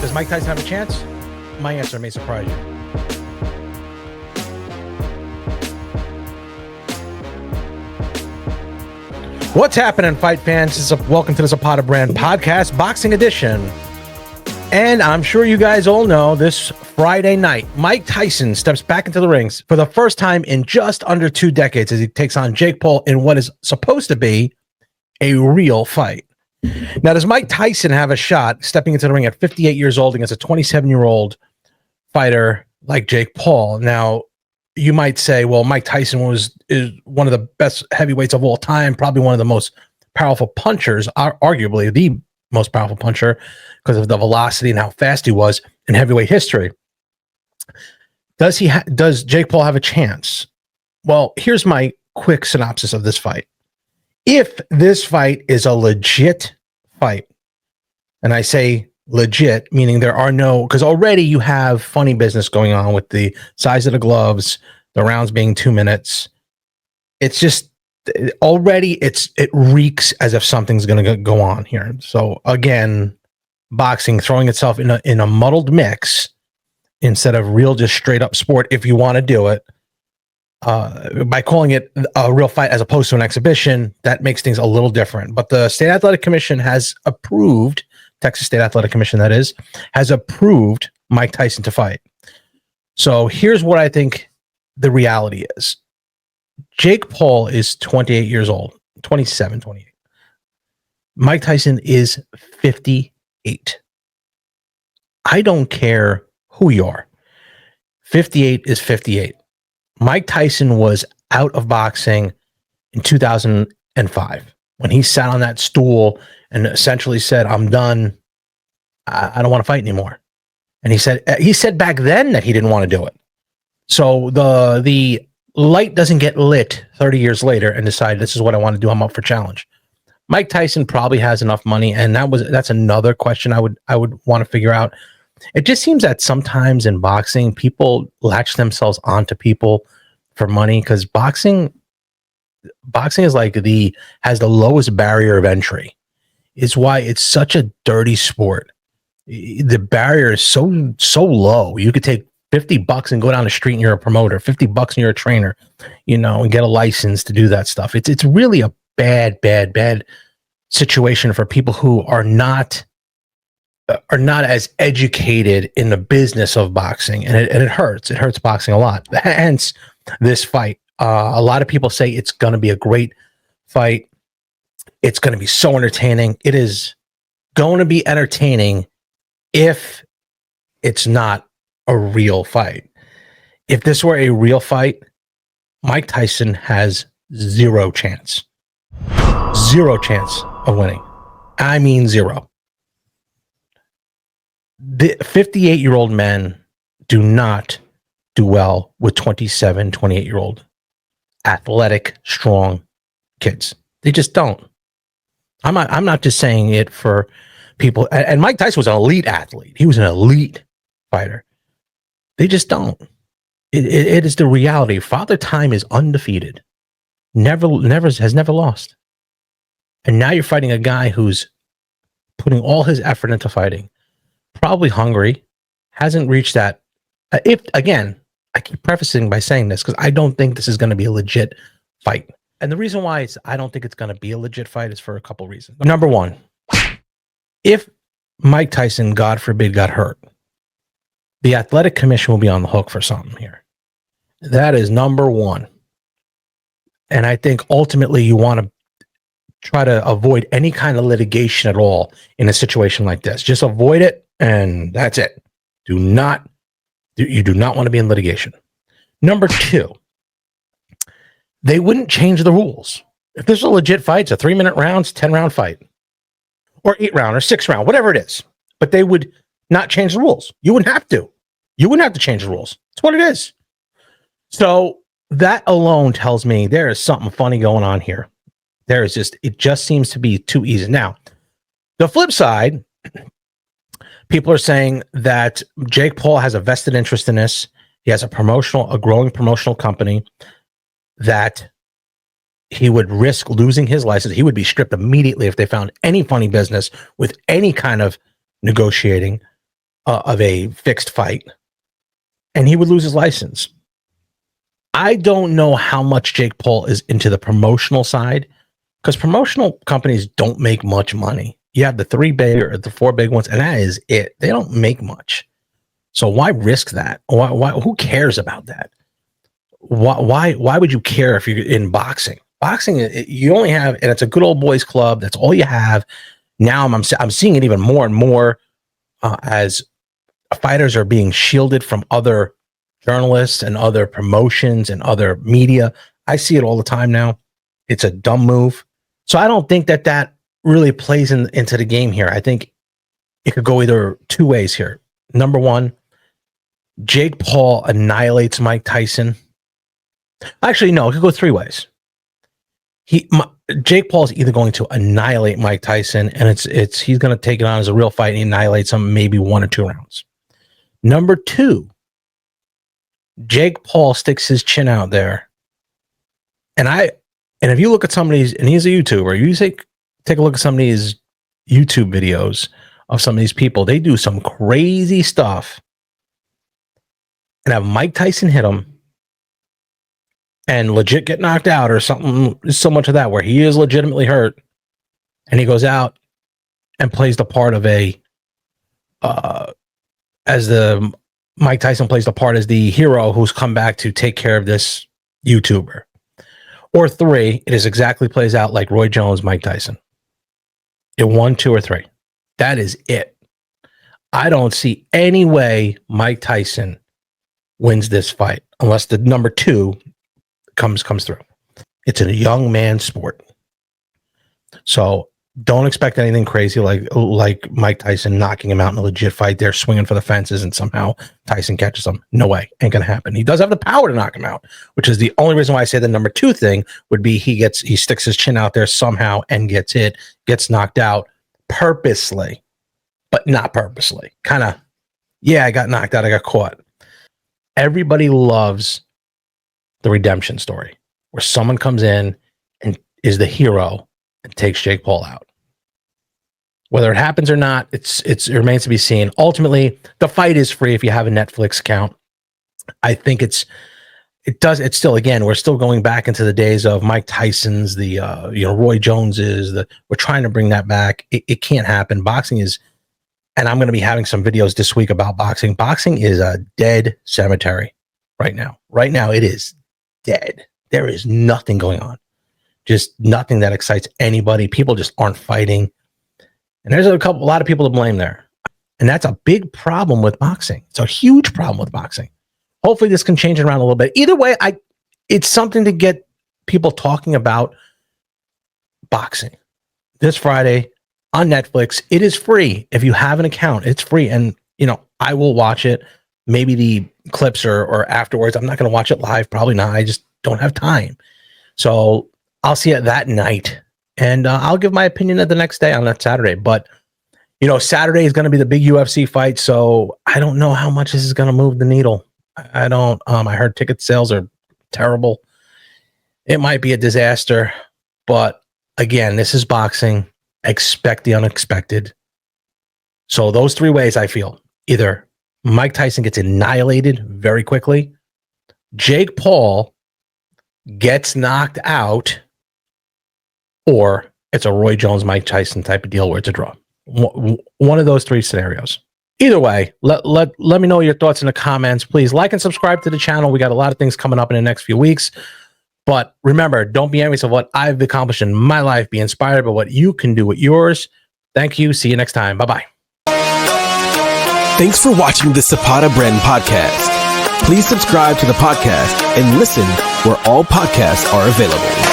Does Mike Tyson have a chance? My answer may surprise you. What's happening, fight fans? Welcome to the Zapata Brand Podcast, Boxing Edition. And I'm sure you guys all know this Friday night, Mike Tyson steps back into the rings for the first time in just under 2 decades as he takes on Jake Paul in what is supposed to be a real fight. Now, does Mike Tyson have a shot stepping into the ring at 58 years old against a 27-year-old fighter like Jake Paul? Now, you might say, well, Mike Tyson is one of the best heavyweights of all time, probably one of the most powerful punchers, arguably the most powerful puncher because of the velocity and how fast he was in heavyweight history. Does Jake Paul have a chance? Well, here's my quick synopsis of this fight. If this fight is a legit fight, and I say legit, meaning there are no, because already you have funny business going on with the size of the gloves, the rounds being 2 minutes. It's just already it reeks as if something's going to go on here. So again, boxing throwing itself in a muddled mix instead of real, just straight up sport. If you want to do it, by calling it a real fight as opposed to an exhibition, that makes things a little different. But the State Athletic Commission has approved, Texas State Athletic Commission, that is, has approved Mike Tyson to fight. So here's what I think the reality is. Jake Paul is 28 years old, 27, 28. Mike Tyson is 58. I don't care who you are. 58 is 58. Mike Tyson was out of boxing in 2005 when he sat on that stool and essentially said, I'm done. I don't want to fight anymore. And he said back then that he didn't want to do it. So the light doesn't get lit 30 years later and decide this is what I want to do. I'm up for challenge. Mike Tyson probably has enough money. And that's another question I would want to figure out. It just seems that sometimes in boxing, people latch themselves onto people for money because boxing is like has the lowest barrier of entry. It's why it's such a dirty sport. The barrier is so low. You could take $50 and go down the street and you're a promoter, $50 and you're a trainer, and get a license to do that stuff. It's really a bad situation for people who are not as educated in the business of boxing, and it hurts. It hurts boxing a lot. Hence this fight. A lot of people say it's going to be a great fight. It's going to be so entertaining. It is going to be entertaining if it's not a real fight. If this were a real fight, Mike Tyson has zero chance. Zero chance of winning. I mean, zero. The 58-year-old men do not do well with 27, 28-year-old athletic, strong kids. They just don't. I'm not just saying it for people. And Mike Tyson was an elite athlete. He was an elite fighter. They just don't. It is the reality. Father Time is undefeated. Has never lost. And now you're fighting a guy who's putting all his effort into fighting. Probably hungry, hasn't reached that. If again, I keep prefacing by saying this because I don't think this is going to be a legit fight. And the reason why I don't think it's going to be a legit fight is for a couple reasons. Number one, if Mike Tyson, God forbid, got hurt, the Athletic Commission will be on the hook for something here. That is number one. And I think ultimately you want to try to avoid any kind of litigation at all in a situation like this. Just avoid it. And that's it. You do not want to be in litigation. Number two, they wouldn't change the rules. If this is a legit fight, it's a 3-minute rounds, 10-round fight, or 8-round or 6-round, whatever it is. But they would not change the rules. You wouldn't have to. You wouldn't have to change the rules. It's what it is. So that alone tells me there is something funny going on here. It just seems to be too easy. Now, the flip side, people are saying that Jake Paul has a vested interest in this. He has a growing promotional company that he would risk losing his license. He would be stripped immediately if they found any funny business with any kind of negotiating. of a fixed fight, and he would lose his license. I don't know how much Jake Paul is into the promotional side, because promotional companies don't make much money. You have the 3 big or the 4 big ones, and that is it. They don't make much. So why risk that? Why who cares about that? Why would you care if you're in boxing? Boxing, you only have, and it's a good old boys club. That's all you have. Now I'm seeing it even more and more as fighters are being shielded from other journalists and other promotions and other media. I see it all the time now. It's a dumb move. So I don't think that really plays into the game here. I think it could go either 2 ways here. Number one, Jake Paul annihilates Mike Tyson. Actually, no, it could go 3 ways. Jake Paul is either going to annihilate Mike Tyson, and he's going to take it on as a real fight and annihilate him maybe 1 or 2 rounds. Number 2, Jake Paul sticks his chin out there, and if you look at some of these, and he's a YouTuber, you take a look at some of these YouTube videos of some of these people. They do some crazy stuff, and have Mike Tyson hit him and legit get knocked out or something. So much of that where he is legitimately hurt, and he goes out and plays the part of Mike Tyson plays the part as the hero who's come back to take care of this YouTuber. Or 3, it is exactly plays out like Roy Jones, Mike Tyson. It 1, 2, or 3. That is it. I don't see any way Mike Tyson wins this fight unless the number 2 comes through. It's a young man sport. So don't expect anything crazy like Mike Tyson knocking him out in a legit fight. They're swinging for the fences and somehow Tyson catches him. No way. Ain't going to happen. He does have the power to knock him out, which is the only reason why I say the number 2 thing would be he sticks his chin out there somehow and gets knocked out purposely, but not purposely. Kind of, yeah, I got knocked out. I got caught. Everybody loves the redemption story where someone comes in and is the hero and takes Jake Paul out. Whether it happens or not, it remains to be seen. Ultimately, the fight is free if you have a Netflix account. I think it's still, again, we're still going back into the days of Mike Tyson's, the Roy Jones's. We're trying to bring that back. It can't happen. Boxing is, and I'm going to be having some videos this week about boxing. Boxing is a dead cemetery right now. Right now, it is dead. There is nothing going on. Just nothing that excites anybody. People just aren't fighting. And there's a lot of people to blame there. And that's a big problem with boxing. It's a huge problem with boxing. Hopefully this can change it around a little bit. Either way, it's something to get people talking about boxing. This Friday on Netflix, it is free. If you have an account, it's free. And, I will watch it. Maybe the clips or afterwards. I'm not going to watch it live. Probably not. I just don't have time. So I'll see it that night. And I'll give my opinion the next day on that Saturday. But, Saturday is going to be the big UFC fight. So I don't know how much this is going to move the needle. I don't. I heard ticket sales are terrible. It might be a disaster. But again, this is boxing. Expect the unexpected. So those 3 ways I feel. Either Mike Tyson gets annihilated very quickly. Jake Paul gets knocked out. Or it's a Roy Jones, Mike Tyson type of deal where it's a draw. One of those 3 scenarios. Either way, let me know your thoughts in the comments. Please like and subscribe to the channel. We got a lot of things coming up in the next few weeks. But remember, don't be envious of what I've accomplished in my life. Be inspired by what you can do with yours. Thank you. See you next time. Bye-bye. Thanks for watching the Zapata Brand Podcast. Please subscribe to the podcast and listen where all podcasts are available.